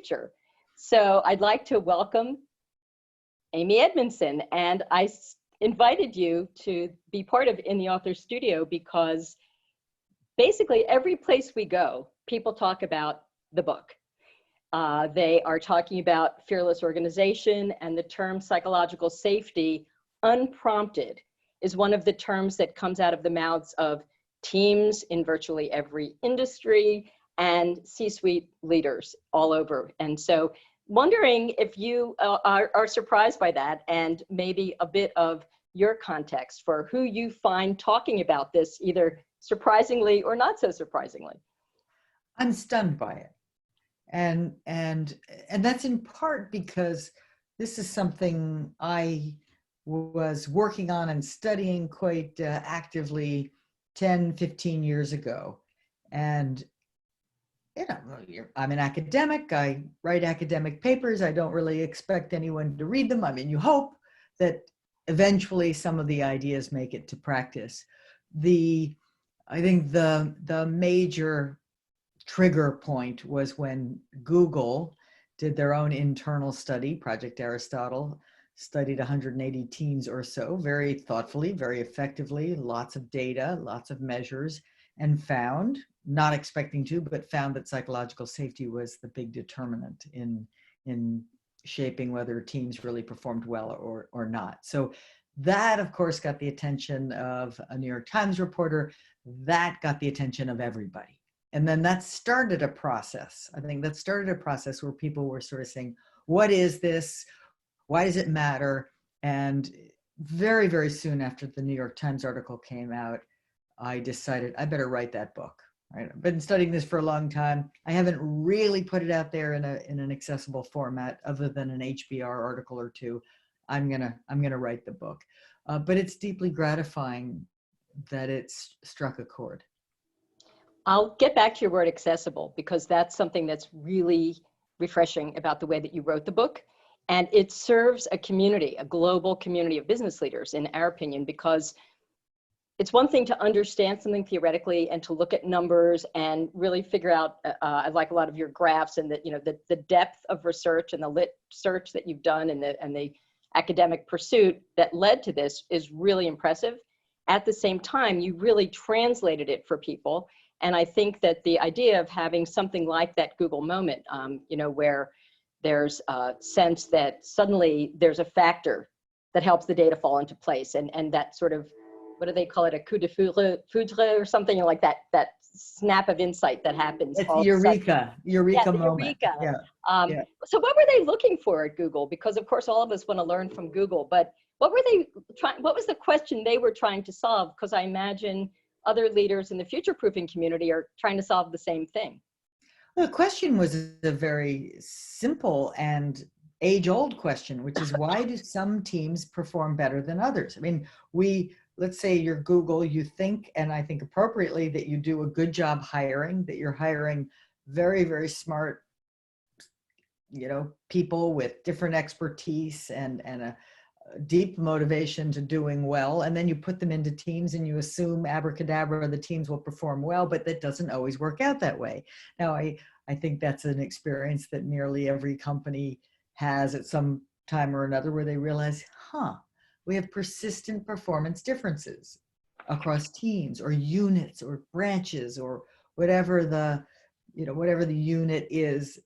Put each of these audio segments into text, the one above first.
future. So I'd like to welcome Amy Edmondson, and invited you to be part of In the Author Studio because basically every place we go, people talk about the book. They are talking about fearless organization, and the term psychological safety, unprompted, is one of the terms that comes out of the mouths of teams in virtually every industry and C-suite leaders all over. And so wondering if you are surprised by that, and maybe a bit of your context for who you find talking about this, either surprisingly or not so surprisingly. I'm stunned by it. And that's in part because this is something I was working on and studying quite actively 10, 15 years ago. And you know, I'm an academic, I write academic papers, I don't really expect anyone to read them. I mean, you hope that eventually some of the ideas make it to practice. I think the major trigger point was when Google did their own internal study, Project Aristotle, studied 180 teams or so, very thoughtfully, very effectively, lots of data, lots of measures, and found, not expecting to, but found that psychological safety was the big determinant in shaping whether teams really performed well or not. So that, of course, got the attention of a New York Times reporter. That got the attention of everybody. And then that started a process. I think that started a process where people were sort of saying, what is this? Why does it matter? And very, very soon after the New York Times article came out, I decided I better write that book. Right? I've been studying this for a long time. I haven't really put it out there in an accessible format other than an HBR article or two. I'm gonna write the book. But it's deeply gratifying that it's struck a chord. I'll get back to your word accessible, because that's something that's really refreshing about the way that you wrote the book. And it serves a community, a global community of business leaders, in our opinion, because it's one thing to understand something theoretically and to look at numbers and really figure out, I like a lot of your graphs and the depth of research and the lit search that you've done and the academic pursuit that led to this is really impressive. At the same time, you really translated it for people. And I think that the idea of having something like that Google moment, where there's a sense that suddenly there's a factor that helps the data fall into place, and that sort of, what do they call it, a coup de foudre or something like that snap of insight that happens. It's eureka moment. Eureka. Yeah. So what were they looking for at Google? Because of course all of us want to learn from Google, but what was the question they were trying to solve? Because I imagine other leaders in the future-proofing community are trying to solve the same thing. Well, the question was a very simple and age-old question, which is, why do some teams perform better than others? I mean, let's say you're Google, you think, and I think appropriately, that you do a good job hiring, that you're hiring very, very smart, people with different expertise and a deep motivation to doing well. And then you put them into teams and you assume abracadabra, the teams will perform well, but that doesn't always work out that way. Now, I think that's an experience that nearly every company has at some time or another, where they realize, we have persistent performance differences across teams or units or branches or whatever the unit is,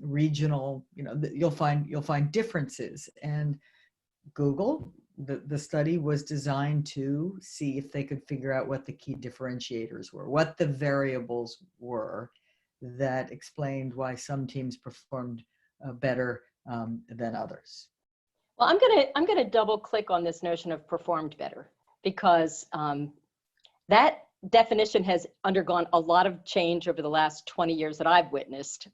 regional, you'll find differences. And Google, the study was designed to see if they could figure out what the key differentiators were, what the variables were that explained why some teams performed better than others. Well, I'm gonna double click on this notion of performed better, because that definition has undergone a lot of change over the last 20 years that I've witnessed.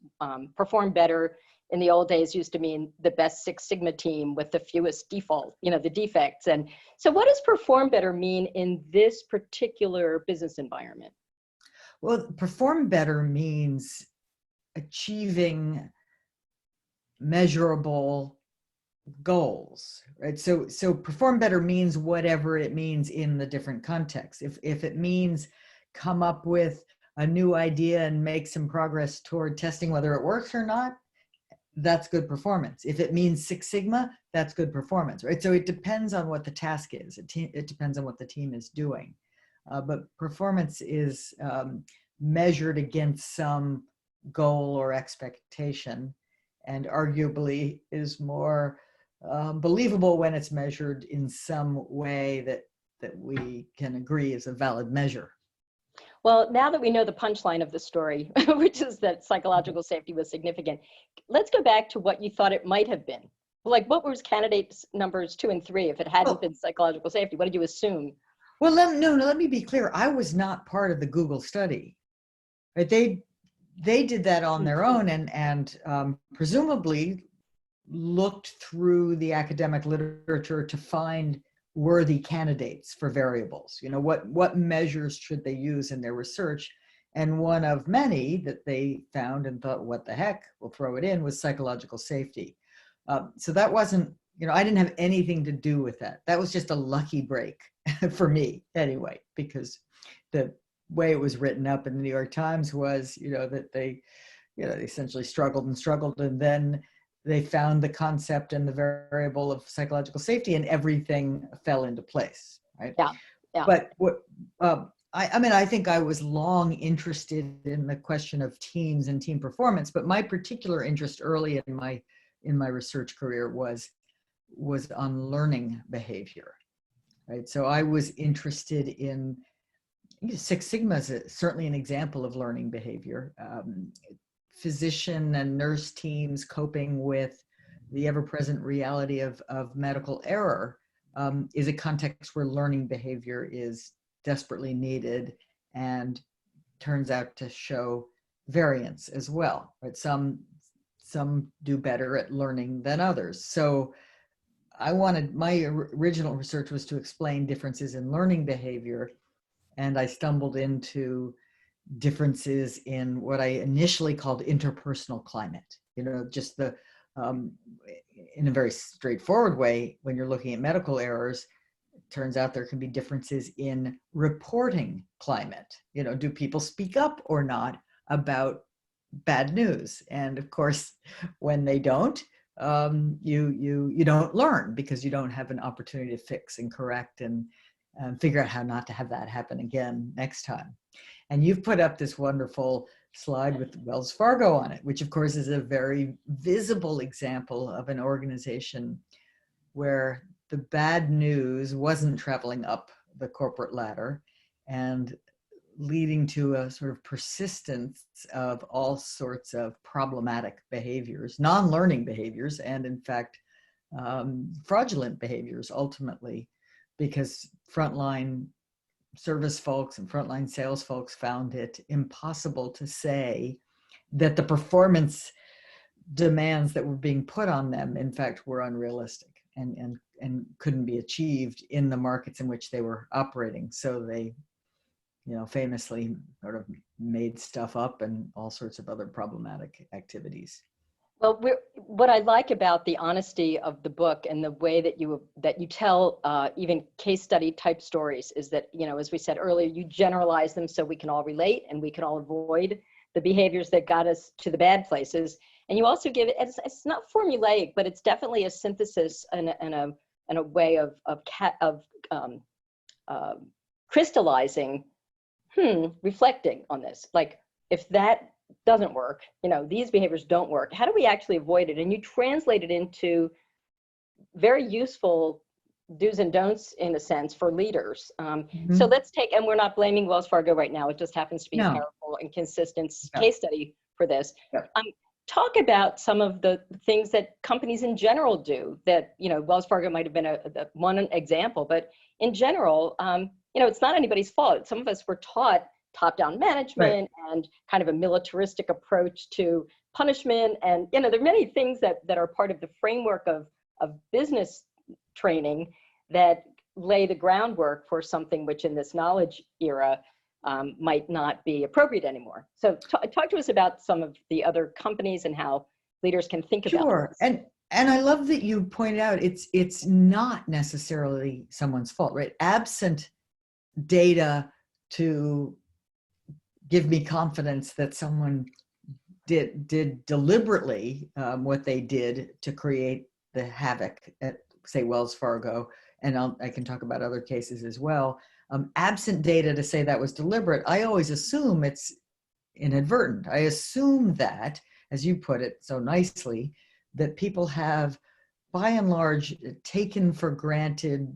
Perform better in the old days used to mean the best Six Sigma team with the fewest the defects. And so what does perform better mean in this particular business environment? Well, perform better means achieving measurable goals, right? So perform better means whatever it means in the different contexts. If it means come up with a new idea and make some progress toward testing whether it works or not, that's good performance. If it means Six Sigma, that's good performance, right? So it depends on what the task is. It depends on what the team is doing. But performance is measured against some goal or expectation, and arguably is more believable when it's measured in some way that we can agree is a valid measure. Well, now that we know the punchline of the story, which is that psychological safety was significant, let's go back to what you thought it might have been. Like, what was candidates numbers 2 and 3 if it hadn't been psychological safety? What did you assume? Well, let me be clear. I was not part of the Google study. Right? They did that on their own, and presumably looked through the academic literature to find worthy candidates for variables. You know, what measures should they use in their research? And one of many that they found and thought, what the heck, we'll throw it in, was psychological safety. So that wasn't, you know, I didn't have anything to do with that. That was just a lucky break for me anyway, because the way it was written up in the New York Times was, you know, that they essentially struggled, and then they found the concept and the variable of psychological safety, and everything fell into place, right? Yeah, yeah. But what I mean, I think I was long interested in the question of teams and team performance, but my particular interest early in my research career was on learning behavior, right? So I was interested in Six Sigma is certainly an example of learning behavior. Physician and nurse teams coping with the ever-present reality of medical error is a context where learning behavior is desperately needed and turns out to show variance as well. Right? Some do better at learning than others. So my original research was to explain differences in learning behavior, and I stumbled into differences in what I initially called interpersonal climate. You know, just in a very straightforward way, when you're looking at medical errors, it turns out there can be differences in reporting climate. You know, do people speak up or not about bad news? And of course, when they don't, you don't learn, because you don't have an opportunity to fix and correct and figure out how not to have that happen again next time. And you've put up this wonderful slide with Wells Fargo on it, which of course is a very visible example of an organization where the bad news wasn't traveling up the corporate ladder and leading to a sort of persistence of all sorts of problematic behaviors, non-learning behaviors, and in fact, fraudulent behaviors ultimately, because frontline service folks and frontline sales folks found it impossible to say that the performance demands that were being put on them, in fact, were unrealistic and couldn't be achieved in the markets in which they were operating. So they, you know, famously sort of made stuff up and all sorts of other problematic activities. Well, what I like about the honesty of the book and the way that you tell even case study type stories is that, you know, as we said earlier, you generalize them so we can all relate and we can all avoid the behaviors that got us to the bad places. And you also give it, it's not formulaic, but it's definitely a synthesis and a way of crystallizing, reflecting on this. Like, if that doesn't work, you know, these behaviors don't work, how do we actually avoid it? And you translate it into very useful do's and don'ts, in a sense, for leaders. So let's take, and we're not blaming Wells Fargo right now, it just happens to be a powerful and consistent case study for this. Talk about some of the things that companies in general do that, you know, Wells Fargo might have been one example, but in general, you know, it's not anybody's fault. Some of us were taught top-down management and kind of a militaristic approach to punishment. And, you know, there are many things that are part of the framework of business training that lay the groundwork for something which in this knowledge era might not be appropriate anymore. So talk to us about some of the other companies and how leaders can think about this. Sure. And I love that you pointed out it's not necessarily someone's fault, right? Absent data to give me confidence that someone did deliberately what they did to create the havoc at, say, Wells Fargo, and I can talk about other cases as well. Absent data to say that was deliberate, I always assume it's inadvertent. I assume that, as you put it so nicely, that people have, by and large, taken for granted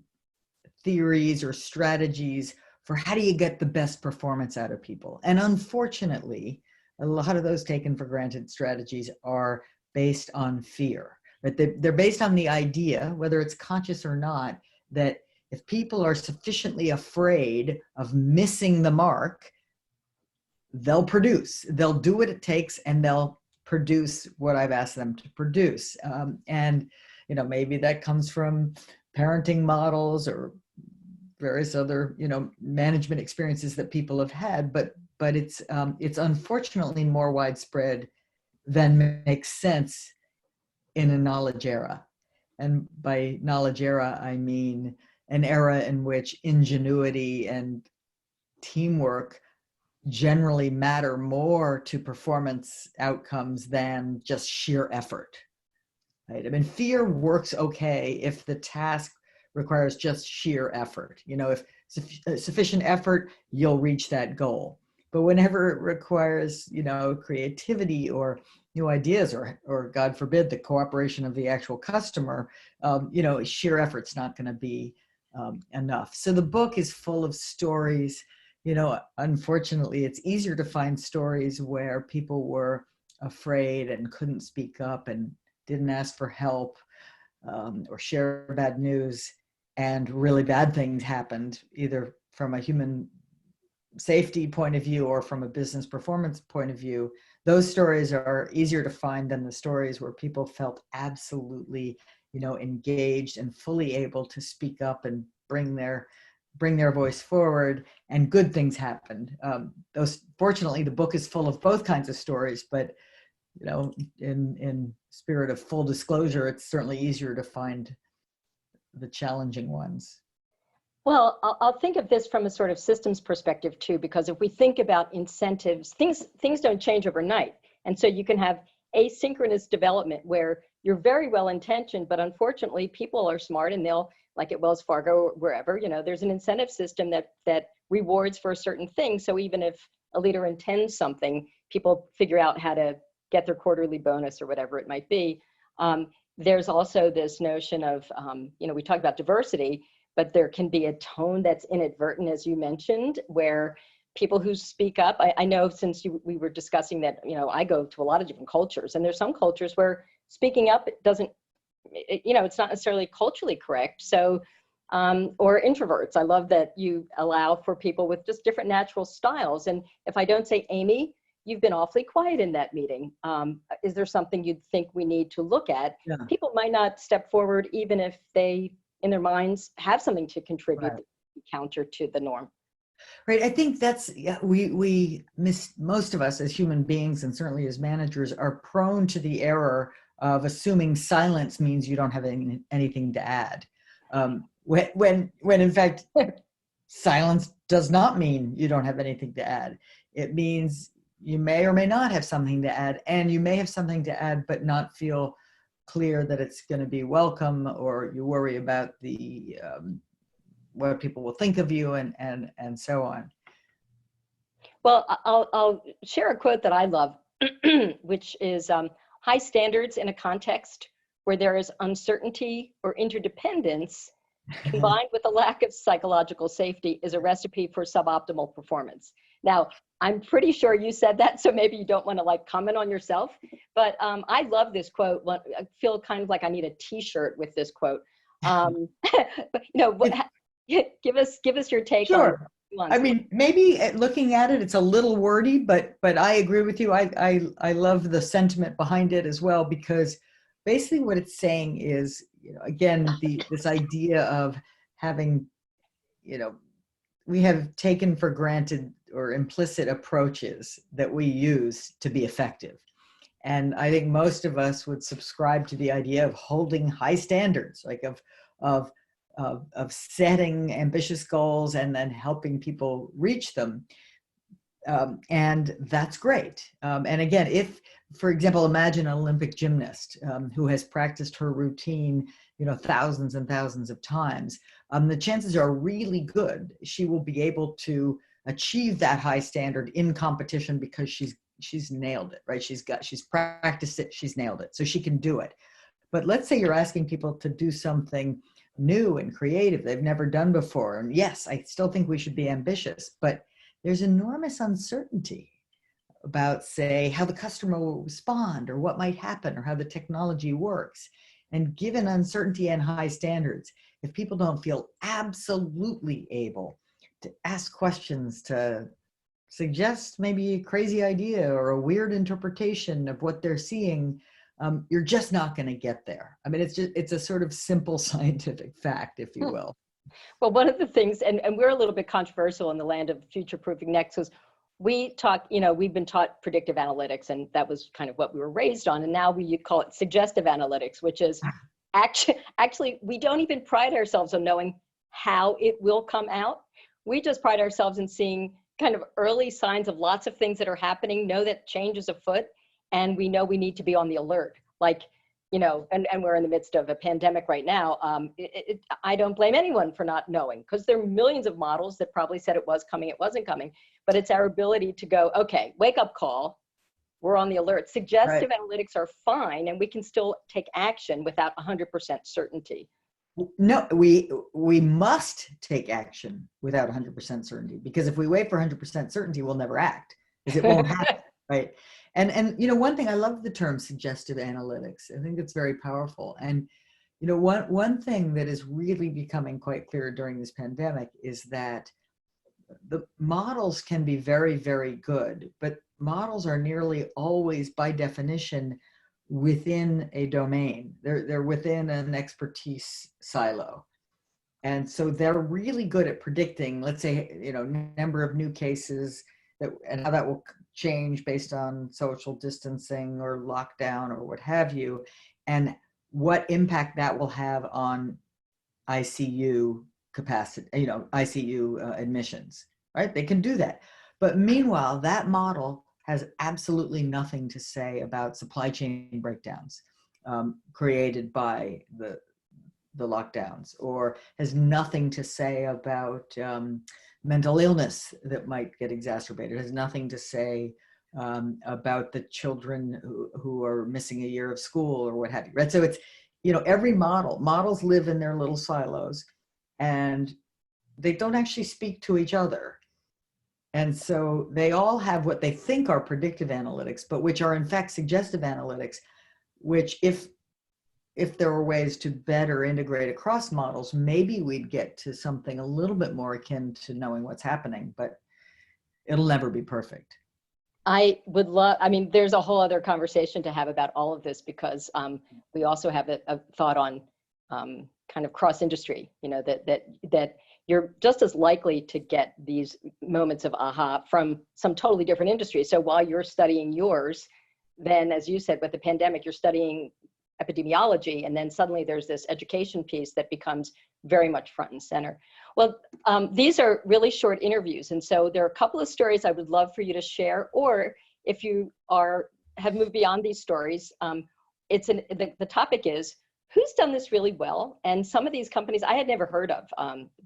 theories or strategies for how do you get the best performance out of people. And unfortunately, a lot of those taken for granted strategies are based on fear. But they're based on the idea, whether it's conscious or not, that if people are sufficiently afraid of missing the mark, they'll produce. They'll do what it takes, and they'll produce what I've asked them to produce. And maybe that comes from parenting models or various other management experiences that people have had. But it's unfortunately more widespread than makes sense in a knowledge era. And by knowledge era, I mean an era in which ingenuity and teamwork generally matter more to performance outcomes than just sheer effort. Right? I mean, fear works okay if the task requires just sheer effort. If sufficient effort, you'll reach that goal. But whenever it requires, creativity or new ideas, or God forbid, the cooperation of the actual customer, sheer effort's not going to be enough. So the book is full of stories. Unfortunately, it's easier to find stories where people were afraid and couldn't speak up and didn't ask for help, or share bad news, and really bad things happened, either from a human safety point of view or from a business performance point of view. Those stories are easier to find than the stories where people felt absolutely, engaged and fully able to speak up and bring their voice forward, and good things happened. Fortunately, the book is full of both kinds of stories, but in spirit of full disclosure, it's certainly easier to find the challenging ones. Well, I'll think of this from a sort of systems perspective too, because if we think about incentives, things don't change overnight. And so you can have asynchronous development where you're very well intentioned, but unfortunately people are smart and they'll, like at Wells Fargo or wherever, there's an incentive system that rewards for a certain thing. So even if a leader intends something, people figure out how to get their quarterly bonus or whatever it might be. There's also this notion of, we talk about diversity, but there can be a tone that's inadvertent, as you mentioned, where people who speak up, I know since we were discussing that, I go to a lot of different cultures, and there's some cultures where speaking up doesn't, it's not necessarily culturally correct. So, or introverts. I love that you allow for people with just different natural styles. And if I don't say, Amy, you've been awfully quiet in that meeting. Is there something you'd think we need to look at? Yeah. People might not step forward, even if they, in their minds, have something to contribute, right, counter to the norm. Right. I think that's, we most of us as human beings, and certainly as managers, are prone to the error of assuming silence means you don't have anything to add. When in fact, silence does not mean you don't have anything to add. It means you may or may not have something to add, and you may have something to add, but not feel clear that it's going to be welcome, or you worry about the what people will think of you, and so on. Well, I'll share a quote that I love, which is high standards in a context where there is uncertainty or interdependence combined with a lack of psychological safety is a recipe for suboptimal performance. Now, I'm pretty sure you said that, so maybe you don't want to comment on yourself, but I love this quote. I feel kind of like I need a t-shirt with this quote. But, give us your take. Sure. I mean, maybe looking at it, it's a little wordy, but I agree with you. I love the sentiment behind it as well, because basically what it's saying is, again, this idea of having, we have taken for granted or implicit approaches that we use to be effective. And I think most of us would subscribe to the idea of holding high standards, like of setting ambitious goals and then helping people reach them. And that's great. And again, if, for example, imagine an Olympic gymnast who has practiced her routine, thousands and thousands of times. The chances are really good she will be able to achieve that high standard in competition because she's nailed it, right? She's practiced it, she's nailed it, so she can do it. But let's say you're asking people to do something new and creative they've never done before. And yes, I still think we should be ambitious, but there's enormous uncertainty about, say, how the customer will respond or what might happen or how the technology works. And given uncertainty and high standards, if people don't feel absolutely able to ask questions, to suggest maybe a crazy idea or a weird interpretation of what they're seeing, you're just not going to get there. I mean, it's a sort of simple scientific fact, if you will. Well, one of the things, and we're a little bit controversial in the land of future-proofing next, was we've been taught predictive analytics, and that was kind of what we were raised on. And now we call it suggestive analytics, which is actually, we don't even pride ourselves on knowing how it will come out. We just pride ourselves in seeing kind of early signs of lots of things that are happening, know that change is afoot, and we know we need to be on the alert. Like, and we're in the midst of a pandemic right now. I don't blame anyone for not knowing, because there are millions of models that probably said it was coming, it wasn't coming, but it's our ability to go, okay, wake up call, we're on the alert. Suggestive analytics are fine, and we can still take action without 100% certainty. No, we must take action without 100% certainty, because if we wait for 100% certainty, we'll never act, because it won't happen, right? And one thing, I love the term suggestive analytics. I think it's very powerful. And one thing that is really becoming quite clear during this pandemic is that the models can be very, very good, but models are nearly always, by definition, within a domain. They're within an expertise silo. And so they're really good at predicting, let's say, number of new cases and how that will change based on social distancing or lockdown or what have you, and what impact that will have on ICU capacity, ICU admissions, right? They can do that. But meanwhile, that model has absolutely nothing to say about supply chain breakdowns created by the lockdowns, or has nothing to say about mental illness that might get exacerbated, has nothing to say about the children who are missing a year of school or what have you, right? So it's, every models live in their little silos, and they don't actually speak to each other. And so they all have what they think are predictive analytics, but which are in fact suggestive analytics, which if there were ways to better integrate across models, maybe we'd get to something a little bit more akin to knowing what's happening, but it'll never be perfect. I would love, there's a whole other conversation to have about all of this, because we also have a thought on kind of cross industry, that you're just as likely to get these moments of aha from some totally different industry. So while you're studying yours, then as you said, with the pandemic, you're studying epidemiology, and then suddenly there's this education piece that becomes very much front and center. Well, these are really short interviews, and so there are a couple of stories I would love for you to share, or if you have moved beyond these stories, the topic is, who's done this really well? And some of these companies I had never heard of.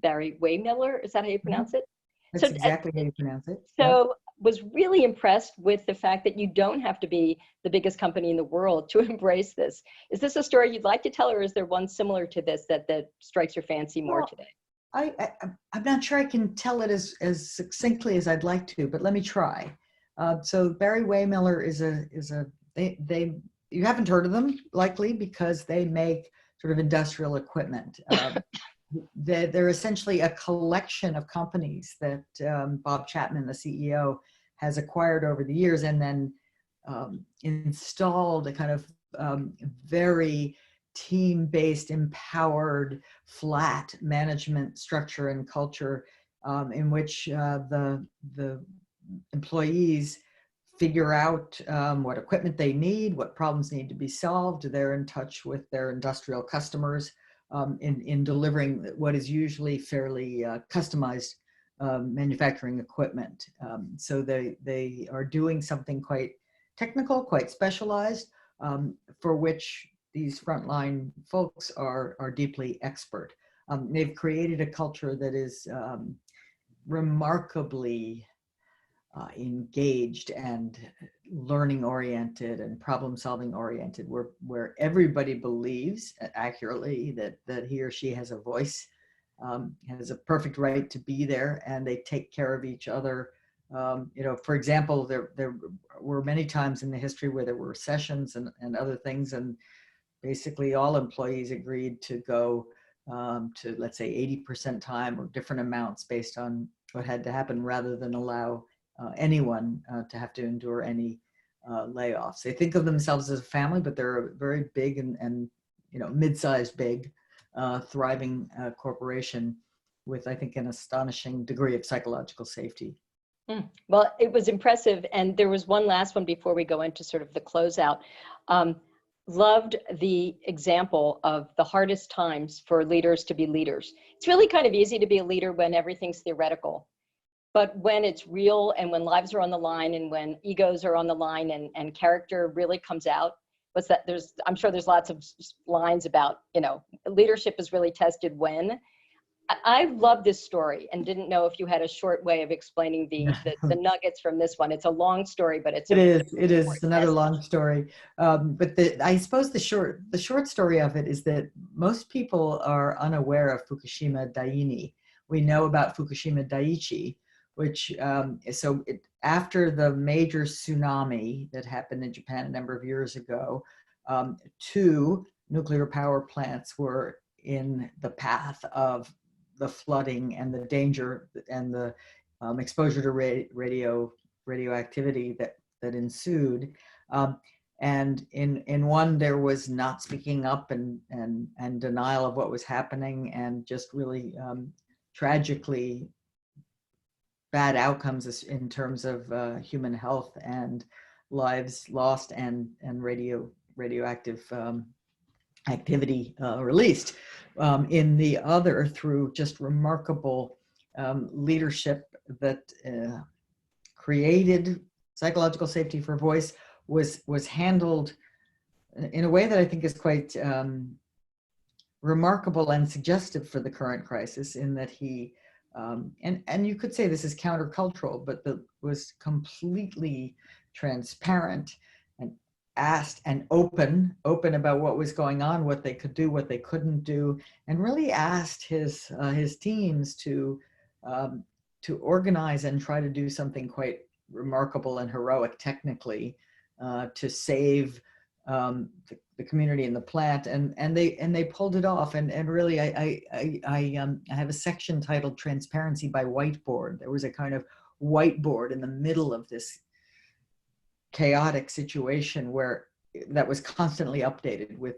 Barry Waymiller, is that how you pronounce it? That's exactly how you pronounce it. So was really impressed with the fact that you don't have to be the biggest company in the world to embrace this. Is this a story you'd like to tell, or is there one similar to this that strikes your fancy more today? I'm not sure I can tell it as succinctly as I'd like to, but let me try. So Barry Waymiller you haven't heard of them likely because they make sort of industrial equipment. They're essentially a collection of companies that Bob Chapman, the CEO, has acquired over the years, and then installed a kind of very team-based, empowered, flat management structure and culture in which the employees figure out what equipment they need, what problems need to be solved. They're in touch with their industrial customers in delivering what is usually fairly customized manufacturing equipment. So they are doing something quite technical, quite specialized, for which these frontline folks are deeply expert. They've created a culture that is remarkably engaged and learning oriented and problem solving oriented, where everybody believes accurately that he or she has a voice, has a perfect right to be there, and they take care of each other. For example, there were many times in the history where there were recessions and other things, and basically all employees agreed to go to, let's say, 80% time or different amounts based on what had to happen, rather than allow anyone to have to endure any layoffs. They think of themselves as a family, but they're a very big and mid-sized big, thriving corporation with, I think, an astonishing degree of psychological safety. Well, it was impressive. And there was one last one before we go into sort of the closeout. Loved the example of the hardest times for leaders to be leaders. It's really kind of easy to be a leader when everything's theoretical. But when it's real, and when lives are on the line, and when egos are on the line, and character really comes out, I'm sure there's lots of lines about, leadership is really tested when. I love this story, and didn't know if you had a short way of explaining the nuggets from this one. It's a long story, but it is another long story. But I suppose the short story of it is that most people are unaware of Fukushima Daini. We know about Fukushima Daiichi, which after the major tsunami that happened in Japan a number of years ago, 2 nuclear power plants were in the path of the flooding and the danger and the exposure to radioactivity that ensued. And in one, there was not speaking up and denial of what was happening, and just really tragically bad outcomes in terms of human health and lives lost and radioactive activity released. In the other, through just remarkable leadership that created psychological safety for voice, was handled in a way that I think is quite remarkable and suggestive for the current crisis, in that he and you could say this is countercultural, but was completely transparent and asked and open about what was going on, what they could do, what they couldn't do, and really asked his teams to organize and try to do something quite remarkable and heroic technically, to save the community and the plant, and they pulled it off. And really, I have a section titled "Transparency by Whiteboard." There was a kind of whiteboard in the middle of this chaotic situation that was constantly updated with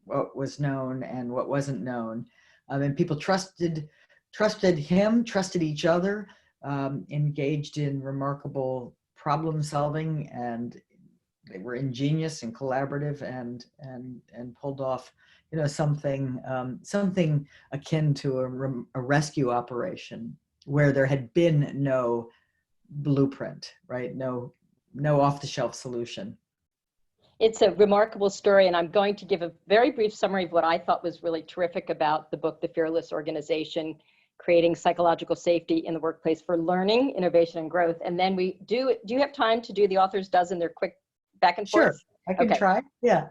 what was known and what wasn't known, and people trusted him, trusted each other, engaged in remarkable problem solving, and they were ingenious and collaborative, and pulled off something akin to a rescue operation where there had been no blueprint, right? No off-the-shelf solution. It's a remarkable story, and I'm going to give a very brief summary of what I thought was really terrific about the book, The Fearless Organization, Creating Psychological Safety in the Workplace for Learning, Innovation, and Growth. And then do you have time to do the author's dozen, their quick back and forth? Sure, I can try. Yeah.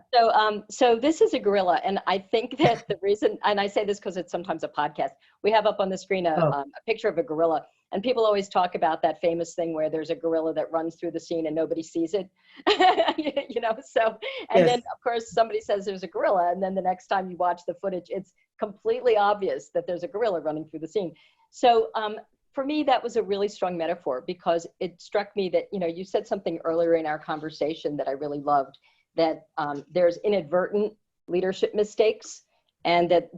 So this is a gorilla, and I think that the reason, and I say this because it's sometimes a podcast, we have up on the screen a picture of a gorilla, and people always talk about that famous thing where there's a gorilla that runs through the scene and nobody sees it, So, and yes. Then of course somebody says there's a gorilla, and then the next time you watch the footage, it's completely obvious that there's a gorilla running through the scene. So for me, that was a really strong metaphor, because it struck me that, you said something earlier in our conversation that I really loved, that there's inadvertent leadership mistakes, and that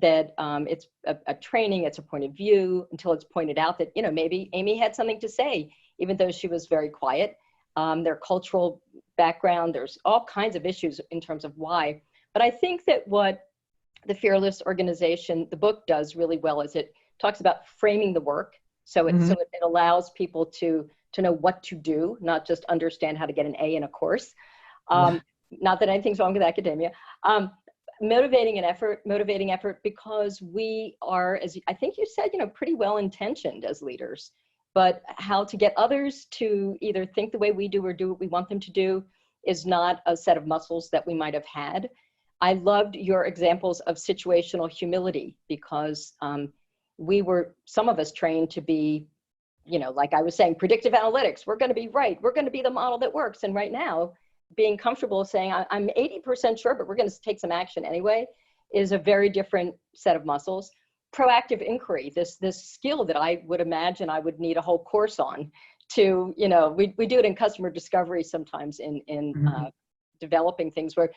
it's a training, it's a point of view, until it's pointed out that, maybe Amy had something to say, even though she was very quiet. Their cultural background, there's all kinds of issues in terms of why. But I think that what the Fearless Organization, the book, does really well is it talks about framing the work. So Mhm. it allows people to know what to do, not just understand how to get an A in a course. Yeah. Not that anything's wrong with academia. Motivating effort, because we are, as I think you said, pretty well intentioned as leaders, but how to get others to either think the way we do or do what we want them to do is not a set of muscles that we might have had. I loved your examples of situational humility, because some of us trained to be, like I was saying, predictive analytics. We're going to be right. We're going to be the model that works. And right now, being comfortable saying, I'm 80% sure, but we're going to take some action anyway, is a very different set of muscles. Proactive inquiry, this skill that I would imagine I would need a whole course on to, we do it in customer discovery sometimes in Mhm. developing things, where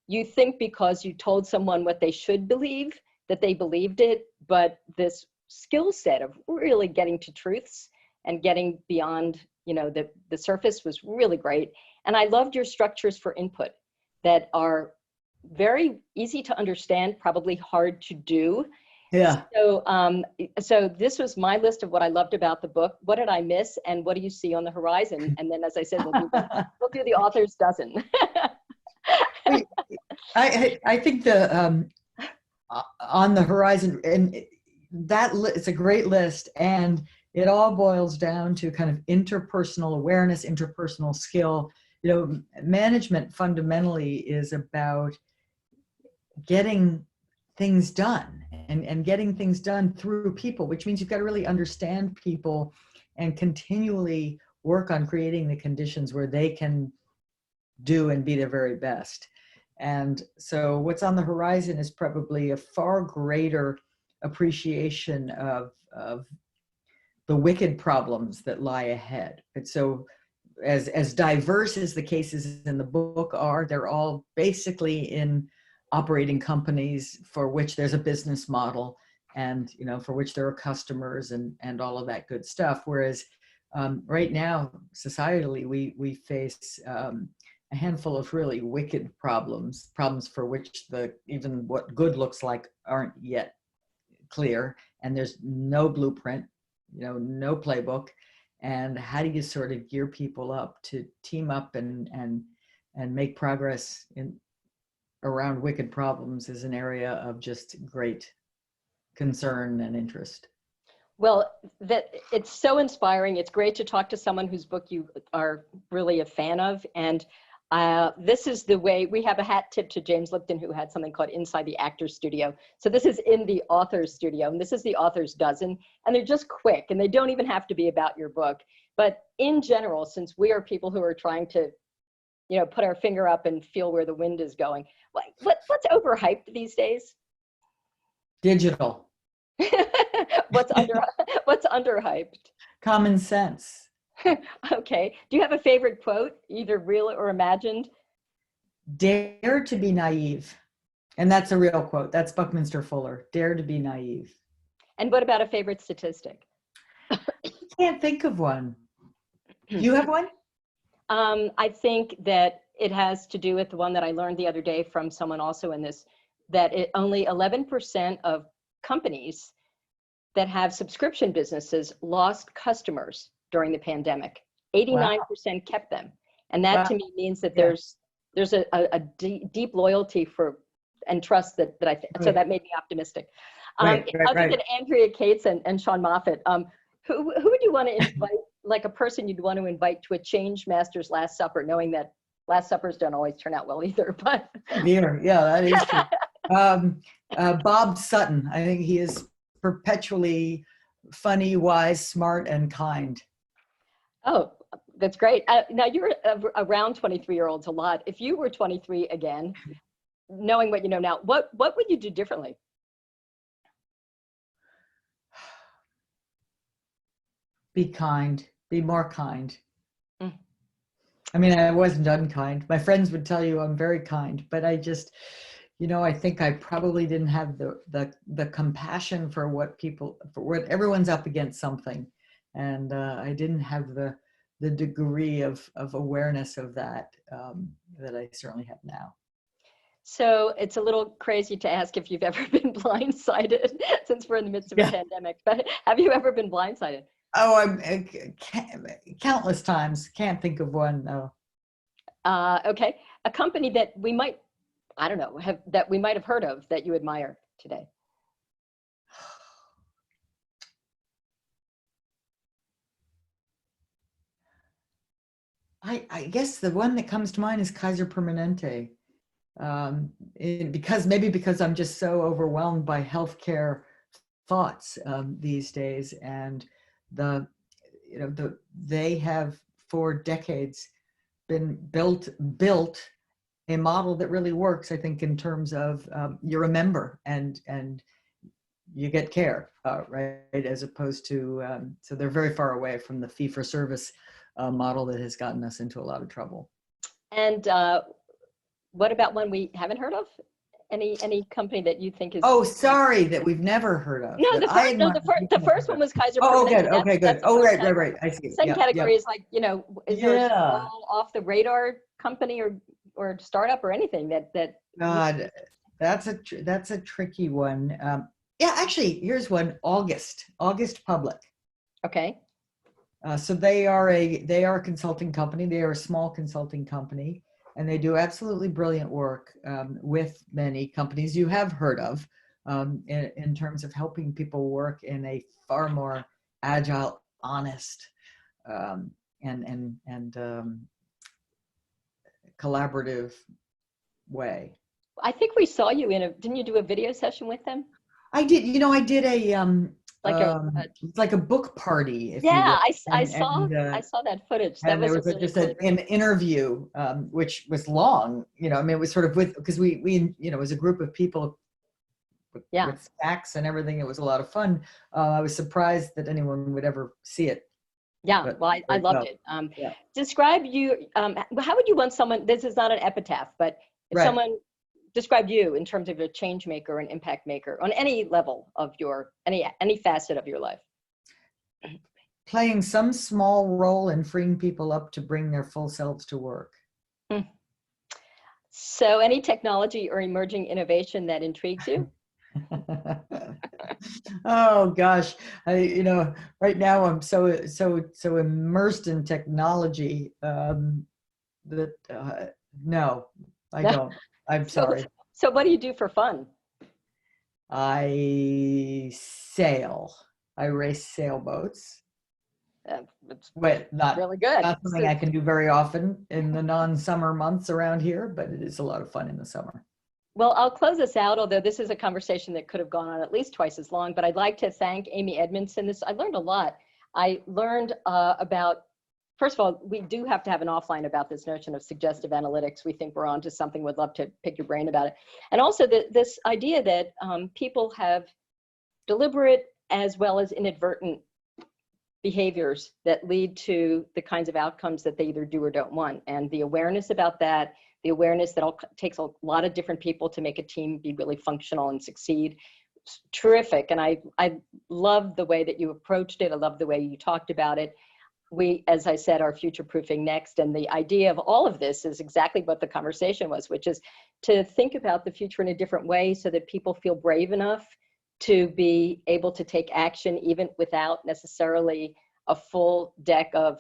you think because you told someone what they should believe that they believed it, but this skill set of really getting to truths and getting beyond, the surface was really great. And I loved your structures for input that are very easy to understand, probably hard to do. Yeah. So this was my list of what I loved about the book. What did I miss, and what do you see on the horizon? And then, as I said, we'll do the author's dozen. Wait, I think on the horizon, and it's a great list, and it all boils down to kind of interpersonal awareness, interpersonal skill. Management fundamentally is about getting things done, and getting things done through people, which means you've got to really understand people and continually work on creating the conditions where they can do and be their very best. And so what's on the horizon is probably a far greater appreciation of the wicked problems that lie ahead. And so as diverse as the cases in the book are, they're all basically in operating companies for which there's a business model, and for which there are customers and all of that good stuff. Whereas right now, societally, we face a handful of really wicked problems for which even what good looks like aren't yet clear, and there's no blueprint, no playbook. And how do you sort of gear people up to team up and make progress around wicked problems is an area of just great concern and interest. Well, it's so inspiring. It's great to talk to someone whose book you are really a fan of. And this is the way, we have a hat tip to James Lipton, who had something called Inside the Actor's Studio. So this is in the author's studio, and this is the author's dozen. And they're just quick, and they don't even have to be about your book. But in general, since we are people who are trying to, put our finger up and feel where the wind is going, what's overhyped these days? Digital. What's underhyped? Common sense. Okay. Do you have a favorite quote, either real or imagined? Dare to be naive. And that's a real quote. That's Buckminster Fuller. Dare to be naive. And what about a favorite statistic? Can't think of one. Do you have one? I think that it has to do with the one that I learned the other day from someone also in this, that only 11% of companies that have subscription businesses lost customers during the pandemic. 89% kept them. And that to me means that there's a deep loyalty and trust that I think, so that made me optimistic. Other than Andrea Cates and Sean Moffat, who would you want to invite, like a person you'd want to invite to a Change Masters Last Supper, knowing that Last Suppers don't always turn out well either, but. Yeah, that is true. Bob Sutton, I think he is perpetually funny, wise, smart, and kind. Oh, that's great. Now you're around 23-year-olds a lot. If you were 23 again, knowing what you know now, what would you do differently? Be kind. Be more kind. I mean, I wasn't unkind. My friends would tell you I'm very kind, but I just, I think I probably didn't have the compassion for what everyone's up against something. And I didn't have the degree of awareness of that that I certainly have now. So it's a little crazy to ask if you've ever been blindsided, since we're in the midst of a pandemic, but have you ever been blindsided? Oh, countless times. Can't think of one though. Okay, a company that we might, I don't know, that we might have heard of that you admire today. I guess the one that comes to mind is Kaiser Permanente. Because I'm just so overwhelmed by healthcare thoughts these days, and they have for decades been built a model that really works. I think in terms of you're a member and you get care, right? As opposed to so they're very far away from the fee for service model that has gotten us into a lot of trouble. And what about one we haven't heard of? Any company that you think is? Oh, sorry, that we've never heard of. No, the first one was Kaiser Permanente. Oh, good. Okay, good. Oh, right. I see. Second category is like, is there a small off the radar company or startup or anything that God, that's a tricky one. Yeah, actually, here's one. August Public. Okay. So they are a consulting company. They are a small consulting company, and they do absolutely brilliant work with many companies you have heard of in terms of helping people work in a far more agile, honest, and collaborative way. I think we saw you didn't you do a video session with them? I did. I did a like a book party. If you will. I saw that footage. And there was just an interview, which was long. It was sort of because we it was a group of people with snacks and everything. It was a lot of fun. I was surprised that anyone would ever see it. Yeah, well, I loved it. Describe you. How would you want someone? This is not an epitaph, but if someone described you in terms of a change maker, an impact maker on any level of any facet of your life. Playing some small role in freeing people up to bring their full selves to work. So, any technology or emerging innovation that intrigues you? Oh gosh, right now I'm so immersed in technology that no, I don't. I'm sorry. So what do you do for fun? I sail. I race sailboats. It's not really good. Not something I can do very often in the non-summer months around here, but it is a lot of fun in the summer. Well, I'll close this out, although this is a conversation that could have gone on at least twice as long, but I'd like to thank Amy Edmondson. I learned a lot. I learned about, first of all, we do have to have an offline about this notion of suggestive analytics. We think we're onto something. Would love to pick your brain about it. And also this idea that people have deliberate as well as inadvertent behaviors that lead to the kinds of outcomes that they either do or don't want. And the awareness about that, the awareness that takes a lot of different people to make a team be really functional and succeed. It's terrific. And I love the way that you approached it. I love the way you talked about it. We, as I said, are future-proofing next. And the idea of all of this is exactly what the conversation was, which is to think about the future in a different way so that people feel brave enough to be able to take action even without necessarily a full deck of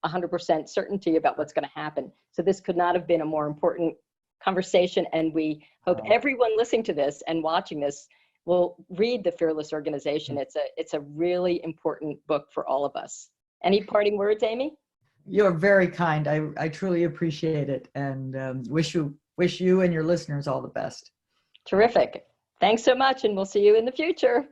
100% certainty about what's going to happen. So this could not have been a more important conversation. And we hope everyone listening to this and watching this will read The Fearless Organization. It's a really important book for all of us. Any parting words, Amy? You're very kind. I truly appreciate it, and wish you and your listeners all the best. Terrific. Thanks so much, and we'll see you in the future.